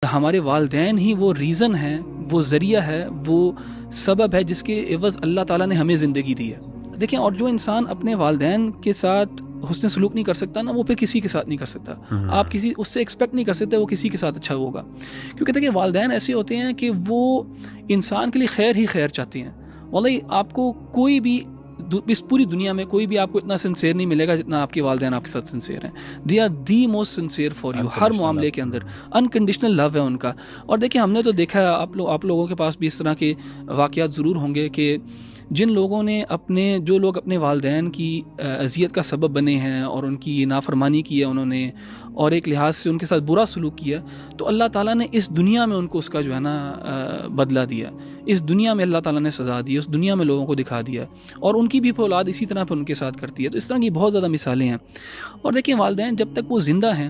ہمارے والدین ہی وہ ریزن ہیں، وہ ذریعہ ہے، وہ سبب ہے جس کے عوض اللہ تعالیٰ نے ہمیں زندگی دی ہے. دیکھیں، اور جو انسان اپنے والدین کے ساتھ حسن سلوک نہیں کر سکتا نا، وہ پھر کسی کے ساتھ نہیں کر سکتا. آپ کسی اس سے ایکسپیکٹ نہیں کر سکتے وہ کسی کے ساتھ اچھا ہوگا، کیونکہ دیکھیں والدین ایسے ہوتے ہیں کہ وہ انسان کے لیے خیر ہی خیر چاہتے ہیں. واللہ آپ کو کوئی بھی اس پوری دنیا میں کوئی بھی آپ کو اتنا سنسیئر نہیں ملے گا جتنا آپ کے والدین آپ کے ساتھ سنسیئر ہیں. They are the most sincere for you. ہر معاملے کے اندر انکنڈیشنل لو ہے ان کا. اور دیکھیں ہم نے تو دیکھا ہے، آپ لوگوں کے پاس بھی اس طرح کے واقعات ضرور ہوں گے کہ جن لوگوں نے جو لوگ اپنے والدین کی اذیت کا سبب بنے ہیں اور ان کی نافرمانی کی ہے انہوں نے، اور ایک لحاظ سے ان کے ساتھ برا سلوک کیا، تو اللہ تعالیٰ نے اس دنیا میں ان کو اس کا جو ہے نا بدلہ دیا. اس دنیا میں اللہ تعالیٰ نے سزا دی، اس دنیا میں لوگوں کو دکھا دیا، اور ان کی بھی اولاد اسی طرح پہ ان کے ساتھ کرتی ہے. تو اس طرح کی بہت زیادہ مثالیں ہیں. اور دیکھیں والدین جب تک وہ زندہ ہیں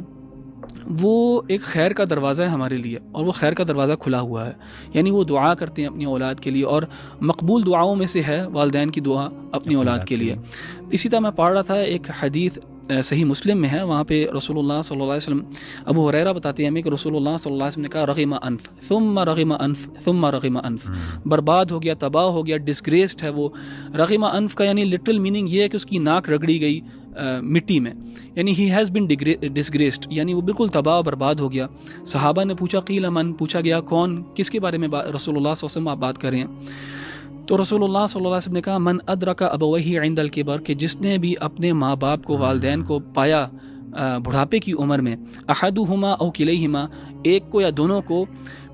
وہ ایک خیر کا دروازہ ہے ہمارے لیے، اور وہ خیر کا دروازہ کھلا ہوا ہے. یعنی وہ دعا کرتے ہیں اپنی اولاد کے لیے، اور مقبول دعاؤں میں سے ہے والدین کی دعا اپنی اولاد کے لیے. اسی طرح میں پڑھ رہا تھا ایک حدیث صحیح مسلم میں ہے، وہاں پہ رسول اللہ صلی اللہ علیہ وسلم، ابو ہریرہ بتاتے ہیں ہمیں کہ رسول اللہ صلی اللہ علیہ وسلم نے کہا رغم انف ثم رغم انف ثم رغم انف. برباد ہو گیا، تباہ ہو گیا، ڈسگریسڈ ہے وہ. رغم انف کا یعنی لٹرل میننگ یہ ہے کہ اس کی ناک رگڑی گئی مٹی میں، یعنی ہی ہیز بین ڈسگریسڈ، یعنی وہ بالکل تباہ برباد ہو گیا. صحابہ نے پوچھا قیل من، پوچھا گیا کون، کس کے بارے میں رسول اللہ صلی اللہ علیہ وسلم آپ بات کر رہے ہیں؟ تو رسول اللہ صلی اللہ علیہ وسلم نے کہا من ادرک ابویہ عند الکبر، کہ جس نے بھی اپنے ماں باپ کو، والدین کو پایا بڑھاپے کی عمر میں، احدہما او کلیہما، ایک کو یا دونوں کو،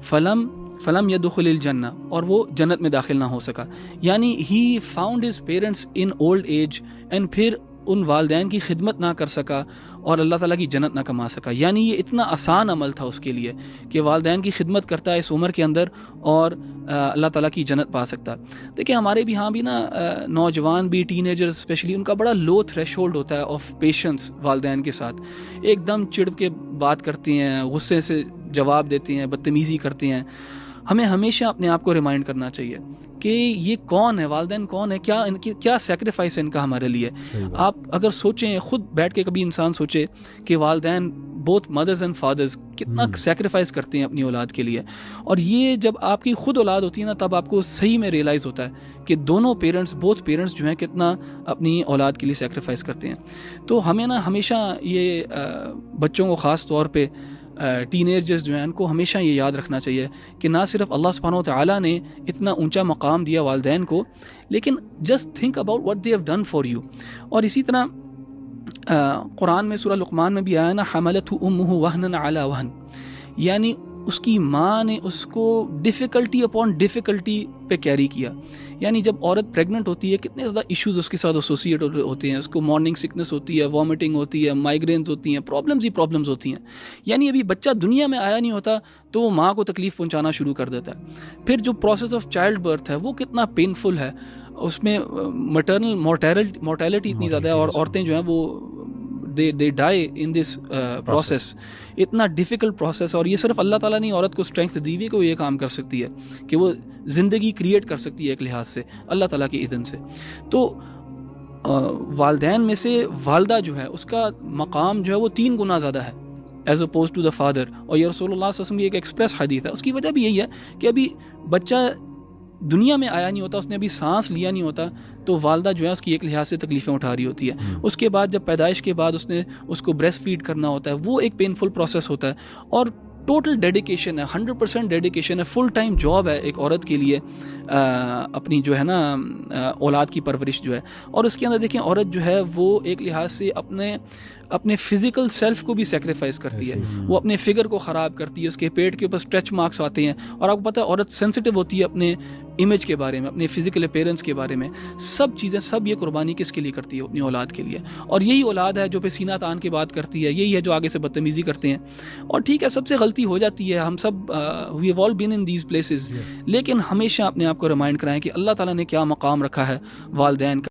فلم يدخل الجنہ، اور وہ جنت میں داخل نہ ہو سکا. یعنی he found his parents in old age, and پھر ان والدین کی خدمت نہ کر سکا اور اللہ تعالیٰ کی جنت نہ کما سکا. یعنی یہ اتنا آسان عمل تھا اس کے لیے کہ والدین کی خدمت کرتا ہے اس عمر کے اندر اور اللہ تعالیٰ کی جنت پا سکتا. دیکھیں ہمارے بھی ہاں بھی نا نوجوان بھی، ٹین ایجر اسپیشلی، ان کا بڑا لو تھریش ہولڈ ہوتا ہے آف پیشنس والدین کے ساتھ. ایک دم چڑ کے بات کرتی ہیں، غصے سے جواب دیتی ہیں، بدتمیزی کرتی ہیں. ہمیں ہمیشہ اپنے آپ کو ریمائنڈ کرنا چاہیے کہ یہ کون ہے، والدین کون ہے، کیا ان کی کیا سیکریفائس ہے ان کا ہمارے لیے. آپ اگر سوچیں، خود بیٹھ کے کبھی انسان سوچے کہ والدین بوتھ مدرز اینڈ فادرز کتنا سیکریفائس کرتے ہیں اپنی اولاد کے لیے. اور یہ جب آپ کی خود اولاد ہوتی ہے نا، تب آپ کو صحیح میں ریئلائز ہوتا ہے کہ دونوں پیرنٹس، بوتھ پیرنٹس جو ہیں کتنا اپنی اولاد کے لیے سیکریفائس کرتے ہیں. تو ہمیں نا ہمیشہ یہ بچوں کو خاص طور پہ ٹین ایجرز جو ہیں ان کو ہمیشہ یہ یاد رکھنا چاہیے کہ نہ صرف اللہ سبحانہ وتعالیٰ نے اتنا اونچا مقام دیا والدین کو، لیکن just think about what they have done for you. اور اسی طرح قرآن میں سورہ لقمان میں بھی آیا نا، حملتہ امہ وہنا علی وہن، یعنی اس کی ماں نے اس کو ڈیفیکلٹی اپون ڈیفیکلٹی پہ کیری کیا. یعنی جب عورت پریگننٹ ہوتی ہے کتنے زیادہ ایشوز اس کے ساتھ ایسوسیٹ ہوتے ہیں. اس کو مارننگ سکنس ہوتی ہے، وامٹنگ ہوتی ہے، مائگرینز ہوتی ہیں، پرابلمز ہی پرابلمز ہوتی ہیں. یعنی ابھی بچہ دنیا میں آیا نہیں ہوتا تو وہ ماں کو تکلیف پہنچانا شروع کر دیتا ہے. پھر جو پروسیس آف چائلڈ برتھ ہے وہ کتنا پینفل ہے، اس میں مٹرنل مورٹیلٹی اتنی زیادہ ہے، اور عورتیں جو ہیں وہ they die in this process. اتنا ڈیفیکلٹ پروسیس. اور یہ صرف اللہ تعالیٰ نے عورت کو اسٹرینتھ دی ہوئی کہ وہ یہ کام کر سکتی ہے کہ وہ زندگی کریٹ کر سکتی ہے ایک لحاظ سے اللہ تعالیٰ کی اذن سے. تو والدین میں سے والدہ جو ہے اس کا مقام جو ہے وہ 3 گنا زیادہ ہے as opposed to the father. اور یہ رسول اللہ صلی اللہ علیہ وسلم کی ایک ایکسپریس حدیث ہے. اس کی وجہ بھی یہی ہے کہ ابھی بچہ دنیا میں آیا نہیں ہوتا، اس نے ابھی سانس لیا نہیں ہوتا، تو والدہ جو ہے اس کی ایک لحاظ سے تکلیفیں اٹھا رہی ہوتی ہے. اس کے بعد جب پیدائش کے بعد اس نے اس کو بریسٹ فیڈ کرنا ہوتا ہے، وہ ایک پینفل پروسیس ہوتا ہے. اور ٹوٹل ڈیڈیکیشن ہے، 100% ڈیڈیکیشن ہے، فل ٹائم جاب ہے ایک عورت کے لیے اپنی جو ہے نا اولاد کی پرورش جو ہے. اور اس کے اندر دیکھیں عورت جو ہے وہ ایک لحاظ سے اپنے فزیکل سیلف کو بھی سیکریفائس کرتی ہے. وہ اپنے فگر کو خراب کرتی ہے، اس کے پیٹ کے اوپر اسٹریچ مارکس آتے ہیں. اور آپ کو پتہ ہے عورت سینسٹیو ہوتی ہے اپنے امیج کے بارے میں، اپنے فزیکل اپیرنس کے بارے میں. سب چیزیں، سب یہ قربانی کس کے لیے کرتی ہے؟ اپنی اولاد کے لیے. اور یہی اولاد ہے جو پہ سینہ تان کے بات کرتی ہے، یہی ہے جو آگے سے بدتمیزی کرتے ہیں. اور ٹھیک ہے سب سے غلطی ہو جاتی ہے، ہم سب we have all been in these places, لیکن ہمیشہ اپنے آپ کو ریمائنڈ کرائیں کہ اللہ تعالیٰ نے کیا مقام رکھا ہے والدین کا.